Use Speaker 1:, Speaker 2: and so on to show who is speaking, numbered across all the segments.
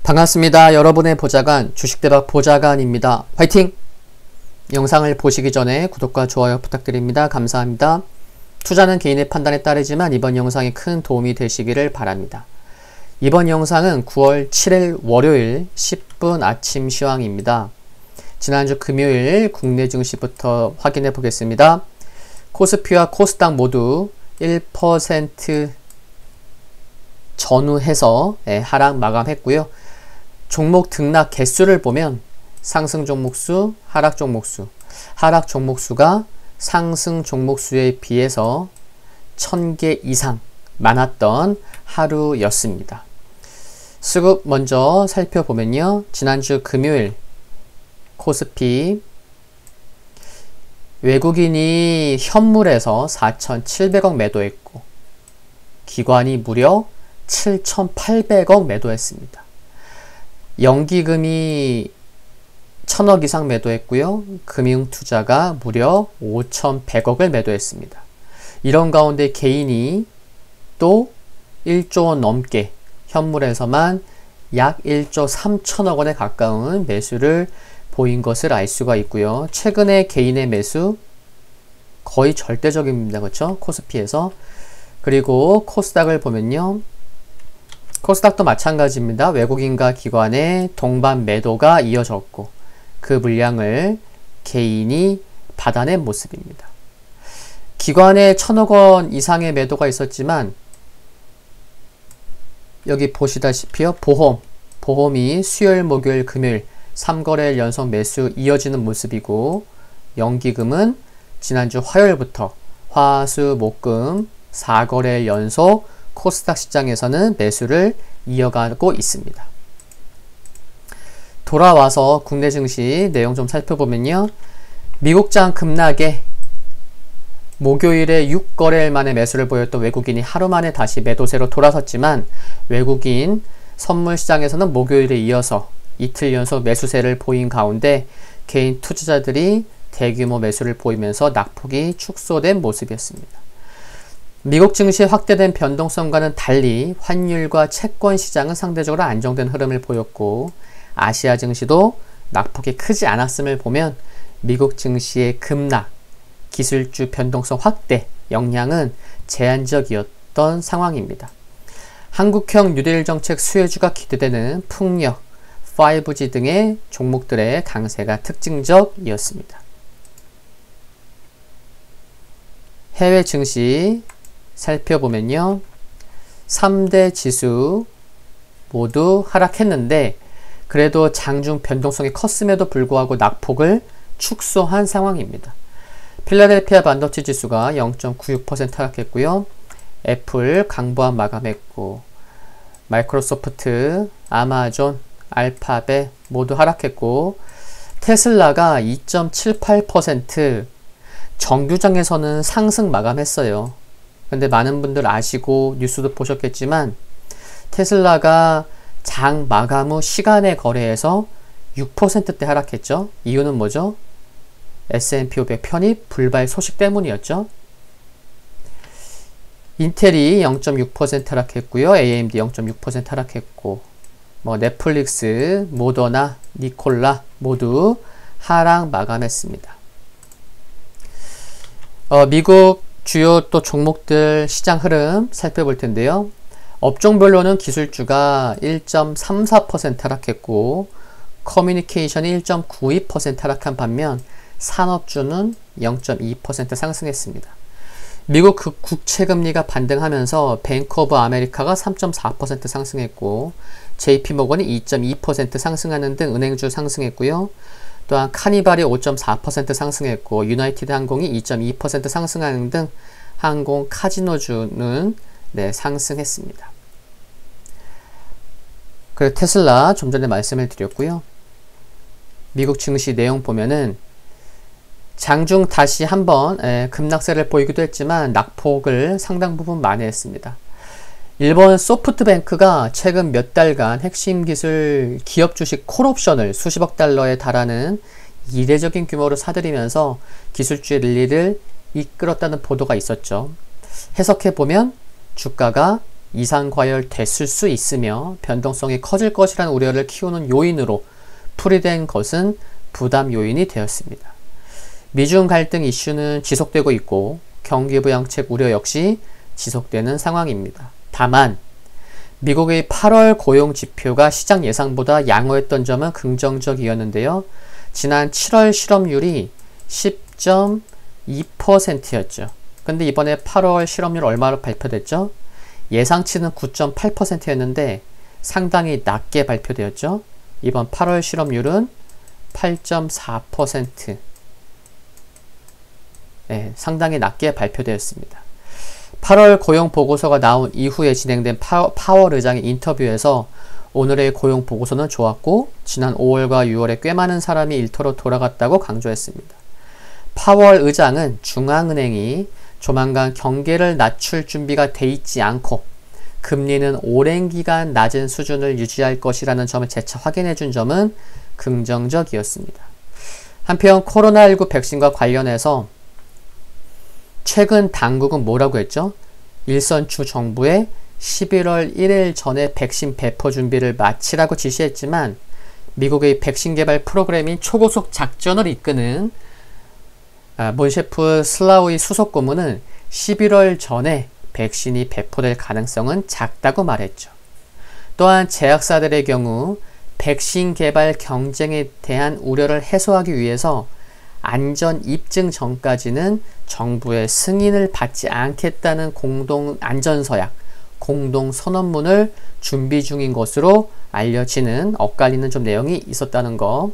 Speaker 1: 반갑습니다. 여러분의 보좌관 주식대박 보좌관입니다. 화이팅! 영상을 보시기 전에 구독과 좋아요 부탁드립니다. 감사합니다. 투자는 개인의 판단에 따르지만 이번 영상이 큰 도움이 되시기를 바랍니다. 이번 영상은 9월 7일 월요일 10분 아침 시황입니다. 지난주 금요일 국내 증시부터 확인해 보겠습니다. 코스피와 코스닥 모두 1% 전후해서 하락 마감했고요. 종목 등락 개수를 보면 상승 종목수, 하락 종목수, 하락 종목수가 상승 종목수에 비해서 1000개 이상 많았던 하루였습니다. 수급 먼저 살펴보면요. 지난주 금요일 코스피 외국인이 현물에서 4,700억 매도했고 기관이 무려 7,800억 매도했습니다. 연기금이 1000억 이상 매도했고요. 금융투자가 무려 5,100억을 매도했습니다. 이런 가운데 개인이 또 1조 원 넘게 현물에서만 약 1조 3천억 원에 가까운 매수를 보인 것을 알 수가 있고요. 최근에 개인의 매수 거의 절대적입니다. 그렇죠? 코스피에서. 그리고 코스닥을 보면요. 코스닥도 마찬가지입니다. 외국인과 기관의 동반 매도가 이어졌고 그 물량을 개인이 받아낸 모습입니다. 기관의 1000억 원 이상의 매도가 있었지만 여기 보시다시피요. 보험이 수요일, 목요일, 금요일 3거래일 연속 매수 이어지는 모습이고 연기금은 지난주 화요일부터 화, 수, 목, 금 4거래일 연속 코스닥 시장에서는 매수를 이어가고 있습니다. 돌아와서 국내 증시 내용 좀 살펴보면요. 미국장 급락에 목요일에 6거래일 만에 매수를 보였던 외국인이 하루 만에 다시 매도세로 돌아섰지만 외국인 선물 시장에서는 목요일에 이어서 이틀 연속 매수세를 보인 가운데 개인 투자자들이 대규모 매수를 보이면서 낙폭이 축소된 모습이었습니다. 미국 증시의 확대된 변동성과는 달리 환율과 채권 시장은 상대적으로 안정된 흐름을 보였고 아시아 증시도 낙폭이 크지 않았음을 보면 미국 증시의 급락, 기술주 변동성 확대 영향은 제한적이었던 상황입니다. 한국형 뉴딜 정책 수혜주가 기대되는 풍력, 5G 등의 종목들의 강세가 특징적이었습니다. 해외 증시 살펴보면요. 3대 지수 모두 하락했는데 그래도 장중 변동성이 컸음에도 불구하고 낙폭을 축소한 상황입니다. 필라델피아 반도체 지수가 0.96% 하락했고요. 애플 강보합 마감했고 마이크로소프트, 아마존, 알파벳 모두 하락했고 테슬라가 2.78% 정규장에서는 상승 마감했어요. 근데 많은 분들 아시고 뉴스도 보셨겠지만 테슬라가 장 마감 후 시간의 거래에서 6%대 하락했죠. 이유는 뭐죠? S&P 500 편입 불발 소식 때문이었죠. 인텔이 0.6% 하락했고요. AMD 0.6% 하락했고 넷플릭스, 모더나, 니콜라 모두 하락 마감했습니다. 미국 주요 또 종목들 시장 흐름 살펴볼 텐데요. 업종별로는 기술주가 1.34% 하락했고 커뮤니케이션이 1.92% 하락한 반면 산업주는 0.2% 상승했습니다. 미국 국채금리가 반등하면서 뱅크 오브 아메리카가 3.4% 상승했고 JP모건이 2.2% 상승하는 등 은행주 상승했고요. 또한 카니발이 5.4% 상승했고 유나이티드 항공이 2.2% 상승하는 등 항공 카지노주는 상승했습니다. 그리고 테슬라 좀 전에 말씀을 드렸고요. 미국 증시 내용 보면은 장중 다시 한번 급락세를 보이기도 했지만 낙폭을 상당 부분 만회했습니다. 일본 소프트뱅크가 최근 몇 달간 핵심 기술 기업 주식 콜옵션을 수십억 달러에 달하는 이례적인 규모로 사들이면서 기술주의 랠리를 이끌었다는 보도가 있었죠. 해석해보면 주가가 이상 과열됐을 수 있으며 변동성이 커질 것이라는 우려를 키우는 요인으로 풀이된 것은 부담 요인이 되었습니다. 미중 갈등 이슈는 지속되고 있고 경기 부양책 우려 역시 지속되는 상황입니다. 다만 미국의 8월 고용 지표가 시장 예상보다 양호했던 점은 긍정적이었는데요. 지난 7월 실업률이 10.2%였죠. 근데 이번에 8월 실업률 얼마로 발표됐죠? 예상치는 9.8%였는데 상당히 낮게 발표되었죠. 이번 8월 실업률은 8.4%. 네, 상당히 낮게 발표되었습니다. 8월 고용 보고서가 나온 이후에 진행된 파월 의장의 인터뷰에서 오늘의 고용 보고서는 좋았고 지난 5월과 6월에 꽤 많은 사람이 일터로 돌아갔다고 강조했습니다. 파월 의장은 중앙은행이 조만간 경계를 낮출 준비가 돼 있지 않고 금리는 오랜 기간 낮은 수준을 유지할 것이라는 점을 재차 확인해 준 점은 긍정적이었습니다. 한편 코로나19 백신과 관련해서 최근 당국은 뭐라고 했죠? 일선 주 정부에 11월 1일 전에 백신 배포 준비를 마치라고 지시했지만 미국의 백신 개발 프로그램인 초고속 작전을 이끄는 몬셰프 슬라우이 수석 고문은 11월 전에 백신이 배포될 가능성은 작다고 말했죠. 또한 제약사들의 경우 백신 개발 경쟁에 대한 우려를 해소하기 위해서 안전 입증 전까지는 정부의 승인을 받지 않겠다는 공동 안전서약, 공동 선언문을 준비 중인 것으로 알려지는 엇갈리는 좀 내용이 있었다는 거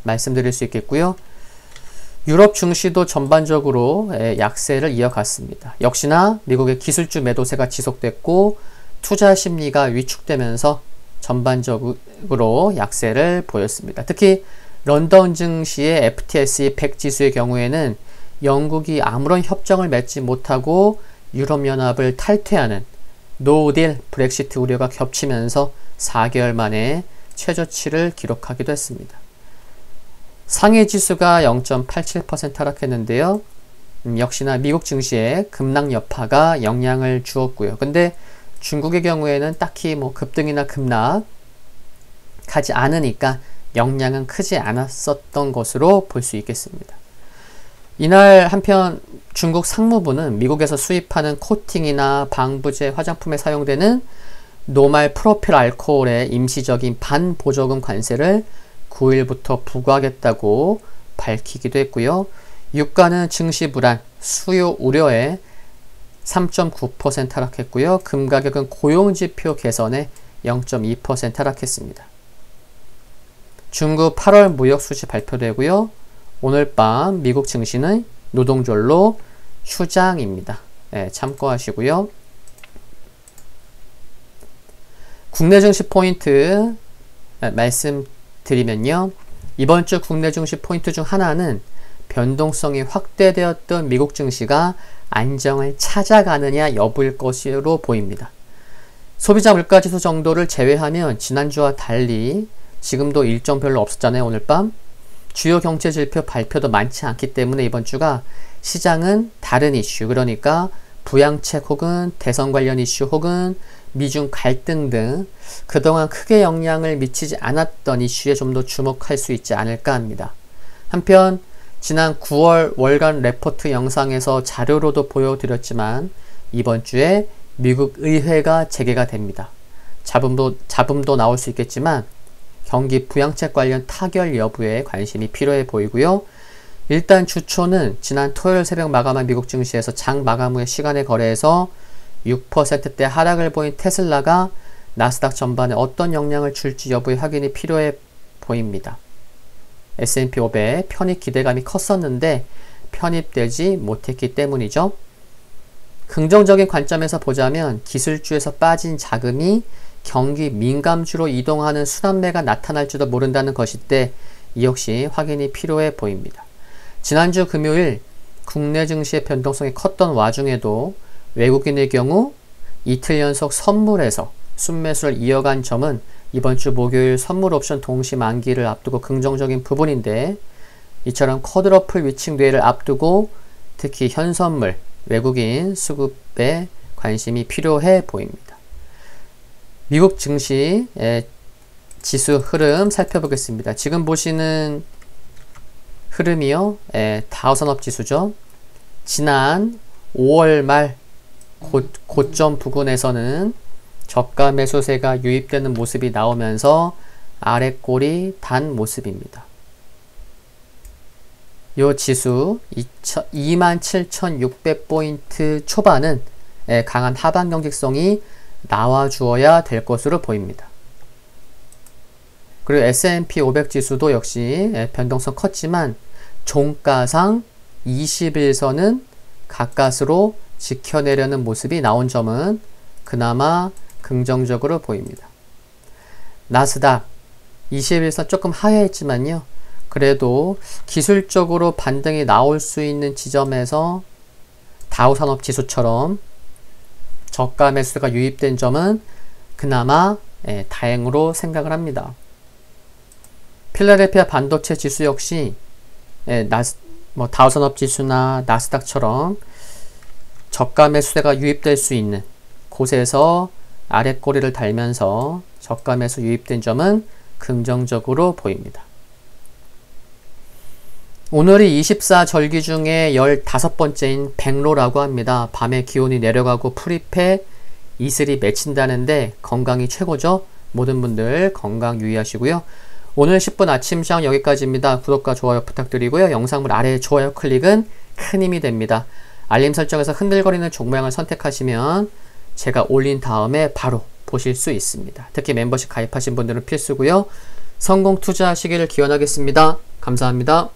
Speaker 1: 말씀드릴 수 있겠고요. 유럽 증시도 전반적으로 약세를 이어갔습니다. 역시나 미국의 기술주 매도세가 지속됐고 투자 심리가 위축되면서 전반적으로 약세를 보였습니다. 특히 런던 증시의 FTSE 100 지수의 경우에는 영국이 아무런 협정을 맺지 못하고 유럽연합을 탈퇴하는 노딜 브렉시트 우려가 겹치면서 4개월 만에 최저치를 기록하기도 했습니다. 상해 지수가 0.87% 하락했는데요. 역시나 미국 증시에 급락 여파가 영향을 주었고요. 근데 중국의 경우에는 딱히 뭐 급등이나 급락하지 않으니까 영향은 크지 않았었던 것으로 볼 수 있겠습니다. 이날 한편 중국 상무부는 미국에서 수입하는 코팅이나 방부제 화장품에 사용되는 노말 프로필 알코올의 임시적인 반보조금 관세를 9일부터 부과하겠다고 밝히기도 했고요. 유가는 증시 불안, 수요 우려에 3.9% 하락했고요. 금 가격은 고용지표 개선에 0.2% 하락했습니다. 중국 8월 무역 수지 발표되고요. 오늘 밤 미국 증시는 노동절로 휴장입니다. 네, 참고하시고요. 국내 증시 포인트 말씀드리면요. 이번 주 국내 증시 포인트 중 하나는 변동성이 확대되었던 미국 증시가 안정을 찾아가느냐 여부일 것으로 보입니다. 소비자 물가지수 정도를 제외하면 지난주와 달리 지금도 일정 별로 없었잖아요. 오늘 밤 주요 경제 지표 발표도 많지 않기 때문에 이번 주가 시장은 다른 이슈, 그러니까 부양책 혹은 대선 관련 이슈 혹은 미중 갈등 등 그동안 크게 영향을 미치지 않았던 이슈에 좀 더 주목할 수 있지 않을까 합니다. 한편 지난 9월 월간 레포트 영상에서 자료로도 보여드렸지만 이번 주에 미국 의회가 재개가 됩니다. 잡음도 나올 수 있겠지만 경기 부양책 관련 타결 여부에 관심이 필요해 보이고요. 일단 주초는 지난 토요일 새벽 마감한 미국 증시에서 장 마감 후의 시간에 거래에서 6%대 하락을 보인 테슬라가 나스닥 전반에 어떤 영향을 줄지 여부의 확인이 필요해 보입니다. S&P 500 편입 기대감이 컸었는데 편입되지 못했기 때문이죠. 긍정적인 관점에서 보자면 기술주에서 빠진 자금이 경기 민감주로 이동하는 순환매가 나타날지도 모른다는 것인데 이 역시 확인이 필요해 보입니다. 지난주 금요일 국내 증시의 변동성이 컸던 와중에도 외국인의 경우 이틀 연속 선물에서 순매수를 이어간 점은 이번 주 목요일 선물 옵션 동시 만기를 앞두고 긍정적인 부분인데 이처럼 쿼드러플 위칭 대회를 앞두고 특히 현선물, 외국인 수급의 관심이 필요해 보입니다. 미국 증시 지수 흐름 살펴보겠습니다. 지금 보시는 흐름이요. 다우산업지수죠. 지난 5월 말 고점 부근에서는 저가 매수세가 유입되는 모습이 나오면서 아랫골이 단 모습입니다. 요 지수 27,600포인트 초반은 강한 하방 경직성이 나와주어야 될 것으로 보입니다. 그리고 S&P 500 지수도 역시 변동성 컸지만 종가상 20일선은 가까스로 지켜내려는 모습이 나온 점은 그나마 긍정적으로 보입니다. 나스닥 21선 조금 하회했지만요. 그래도 기술적으로 반등이 나올 수 있는 지점에서 다우산업지수처럼 저가 매수가 유입된 점은 그나마 다행으로 생각을 합니다. 필라델피아 반도체 지수 역시 다우산업지수나 나스닥처럼 저가 매수세가 유입될 수 있는 곳에서 아랫꼬리를 달면서 저가 매수 유입된 점은 긍정적으로 보입니다. 오늘이 24절기 중에 15번째인 백로라고 합니다. 밤에 기온이 내려가고 풀잎에 이슬이 맺힌다는데 건강이 최고죠. 모든 분들 건강 유의하시고요. 오늘 10분 아침 시장 여기까지입니다. 구독과 좋아요 부탁드리고요. 영상물 아래 좋아요 클릭은 큰 힘이 됩니다. 알림 설정에서 흔들거리는 종모양을 선택하시면 제가 올린 다음에 바로 보실 수 있습니다. 특히 멤버십 가입하신 분들은 필수고요. 성공 투자하시기를 기원하겠습니다. 감사합니다.